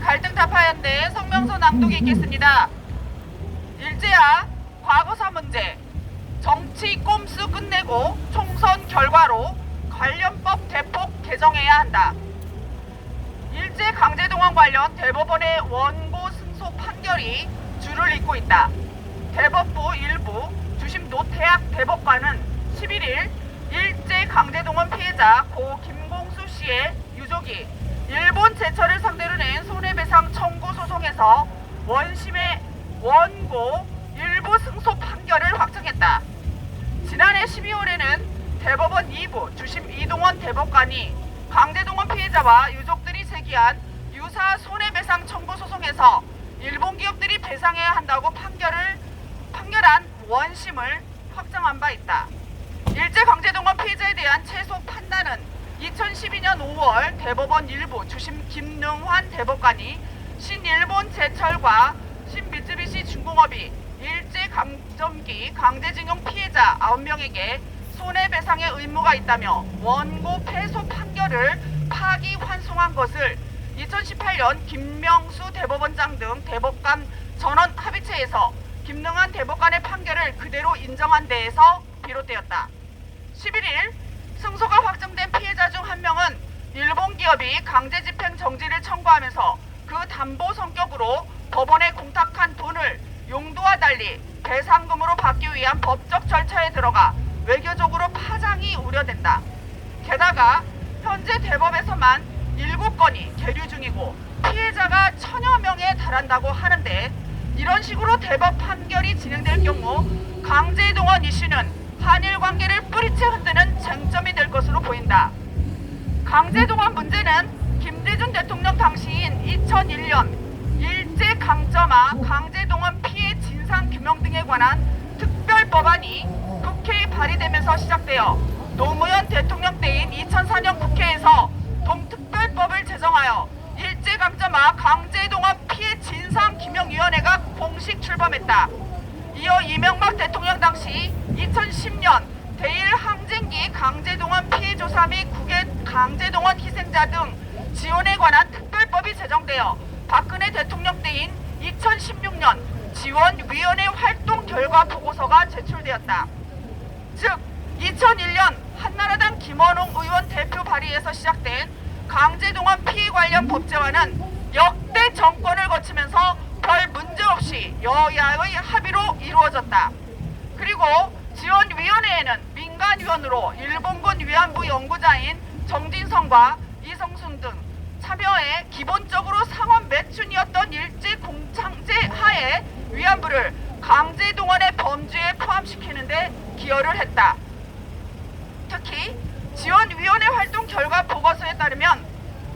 갈등 타파연대 성명서 낭독이 있겠습니다. 일제야 과거사 문제 정치 꼼수 끝내고 총선 결과로 관련법 대폭 개정해야 한다. 일제 강제동원 관련 대법원의 원고 승소 판결이 줄을 잇고 있다. 대법부 일부 주심 노태학 대법관은 11일 일제 강제동원 피해자 고 김공수 씨의 유족이 일본 제철을 상대로 낸 손해배상 청구 소송에서 원심의 원고 일부 승소 판결을 확정했다. 지난해 12월에는 대법원 2부 주심 이동원 대법관이 강제동원 피해자와 유족들이 제기한 유사 손해배상 청구 소송에서 일본 기업들이 배상해야 한다고 판결한 원심을 확정한 바 있다. 일제 강제동원 피해자에 대한 최소 판단은 2012년 5월 대법원 일부 주심 김능환 대법관이 신일본 제철과 신미쯔비시 중공업이 일제 강점기 강제징용 피해자 9명에게 손해배상의 의무가 있다며 원고 패소 판결을 파기환송한 것을 2018년 김명수 대법원장 등 대법관 전원 합의체에서 김능환 대법관의 판결을 그대로 인정한 데에서 비롯되었다. 11일 승소가 확정된 피해자 중 한 명은 일본 기업이 강제집행 정지를 청구하면서 그 담보 성격으로 법원에 공탁한 돈을 용도와 달리 배상금으로 받기 위한 법적 절차에 들어가 외교적으로 파장이 우려된다. 게다가 현재 대법에서만 7건이 계류 중이고 피해자가 1000여 명에 달한다고 하는데 이런 식으로 대법 판결이 진행될 경우 강제동원 이슈는 한일 관계를 뿌리째 흔드는 쟁점이 될 것으로 보인다. 강제동원 문제는 김대중 대통령 당시인 2001년 일제 강점화 강제동원 피해 진상규명 등에 관한 특별법안이 국회에 발의되면서 시작되어 노무현 대통령 때인 2004년 국회에서 동특별법을 제정하여 일제강점화 강제동원 피해 진상규명위원회가 공식 출범했다. 이어 이명박 대통령 당시 2010년 대일 항쟁기 강제동원 피해조사 및 국외 강제동원 희생자 등 지원에 관한 특별법이 제정되어 박근혜 대통령 때인 2016년 지원위원회 활동 결과 보고서가 제출되었다. 즉 2001년 한나라당 김원웅 의원 대표 발의에서 시작된 강제동원 피해 관련 법제화는 역대 정권을 거치면서 별 문제 없이 여야의 합의로 이루어졌다. 그리고 지원위원회에는 민간위원으로 일본군 위안부 연구자인 정진성과 이성순 등 참여해 기본적으로 상원 매춘이었던 일제 공창제 하에 위안부를 강제동원의 범죄에 포함시키는 데 기여를 했다. 특히 지원위원회 활동 결과 보고서에 따르면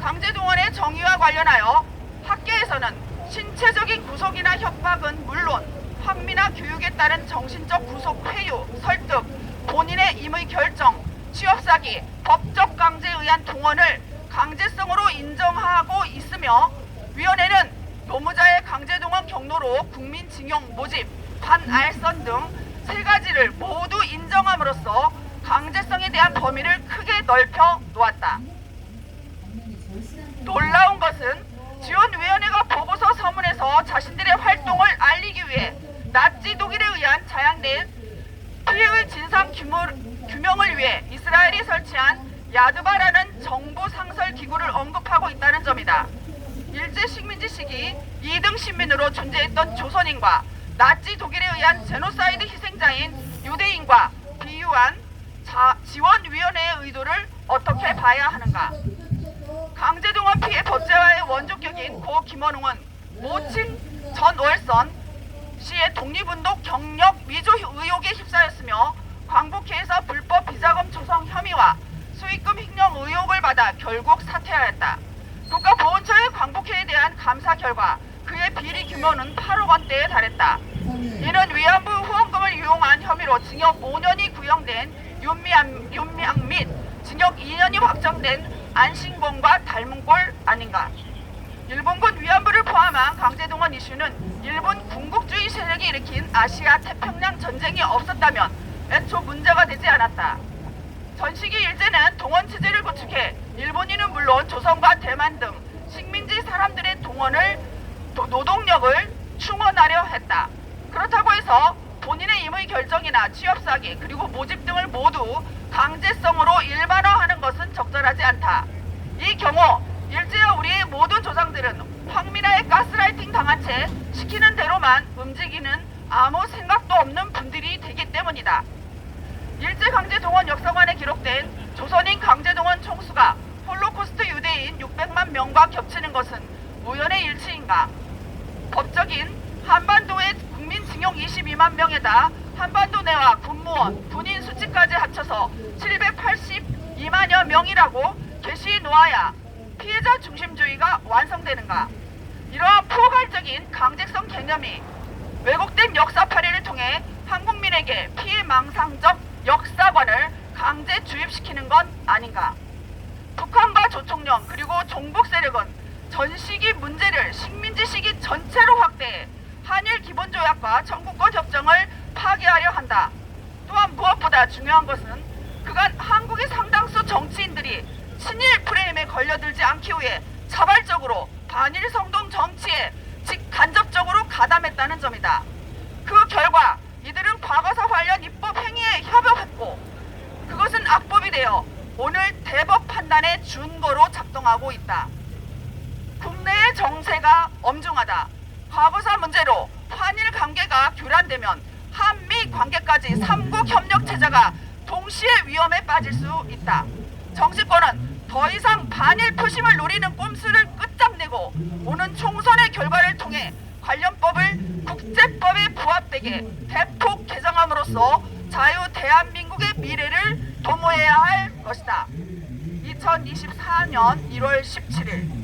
강제동원의 정의와 관련하여 학계에서는 신체적인 구속이나 협박은 물론 환미나 교육에 따른 정신적 구속, 회유, 설득, 본인의 임의 결정, 취업사기, 법적 강제에 의한 동원을 강제성으로 인정하고 있으며 위원회는 노무자의 강제동원 경로로 국민징용 모집, 반알선 등 3가지를 모두 인정함으로써 강제성에 대한 범위를 크게 넓혀 놓았다. 놀라운 것은 지원위원회가 보고서 서문에서 자신들의 활동을 알리기 위해 나치 독일에 의한 자양된 피해의 진상 규명을 위해 이스라엘이 설치한 야드바라는 정부 상설 기구를 언급하고 있다는 점이다. 일제 식민지 시기 2등 신민으로 존재했던 조선인과 나치 독일에 의한 제노사이드 희생자인 유대인과 비유한 지원위원회의 의도를 어떻게 봐야 하는가? 강제동원 피해 법제화의 원조격인 고 김원웅은 모친 전월선 씨의 독립운동 경력 위조 의혹에 휩싸였으며 광복회에서 불법 비자금 조성 혐의와 수익금 횡령 의혹을 받아 결국 사퇴하였다. 국가보훈처의 광복회에 대한 감사 결과 그의 비리 규모는 8억 원대에 달했다. 이는 위안부 후원금을 이용한 혐의로 징역 5년이 구형된 윤미향 및 징역 2년이 확정된 안신봉과 닮은 꼴 아닌가. 일본군 위안부를 포함한 강제동원 이슈는 일본 군국주의 세력이 일으킨 아시아 태평양 전쟁이 없었다면 애초 문제가 되지 않았다. 전시기 일제는 동원 체제를 구축해 일본인은 물론 조선과 대만 등 식민지 사람들의 동원을 노동력을 충원하려 했다. 그렇다고 해서 본인의 임의 결정이나 취업 사기 그리고 모집 등을 모두 강제성으로 일반화하는 것은 적절하지 않다. 이 경우 일제와 우리의 모든 조상들은 황민아의 가스라이팅 당한 채 시키는 대로만 움직이는 아무 생각도 없는 분들이 되기 때문이다. 일제강제동원 역사관에 기록된 조선인 강제동원 총수가 홀로코스트 유대인 600만 명과 겹치는 것은 우연의 일치인가? 법적인 한반도의 국민 징용 22만 명에다 한반도 내와 군무원, 군인 수치까지 합쳐서 782만여 명이라고 게시 놓아야 피해자 중심주의가 완성되는가? 이러한 포괄적인 강제성 개념이 왜곡된 역사파리를 통해 한국민에게 피해망상적 역사관을 강제 주입시키는 건 아닌가? 북한과 조총련 그리고 종북 세력은 전 시기 문제를 식민지 시기 전체로 확대해 한일 기본조약과 청구권 협정을 파기하려 한다. 또한 무엇보다 중요한 것은 그간 한국의 상당수 정치인들이 친일 프레임에 걸려들지 않기 위해 자발적으로 반일 성동 정치에 직간접적으로 가담했다는 점이다. 그 결과 이들은 과거사 관련 입법 행위에 협력했고 그것은 악법이 되어 오늘 대법 판단의 준거로 작동하고 있다. 국내의 정세가 엄중하다. 과거사 문제로 한일 관계가 교란되면 한미 관계까지 삼국 협력 체제가 동시에 위험에 빠질 수 있다. 정치권은 더 이상 반일 표심을 노리는 꼼수를 끝장내고 오는 총선의 결과를 통해 관련법을 국제법에 부합되게 대폭 개정함으로써 자유 대한민국의 미래를 도모해야 할 것이다. 2024년 1월 17일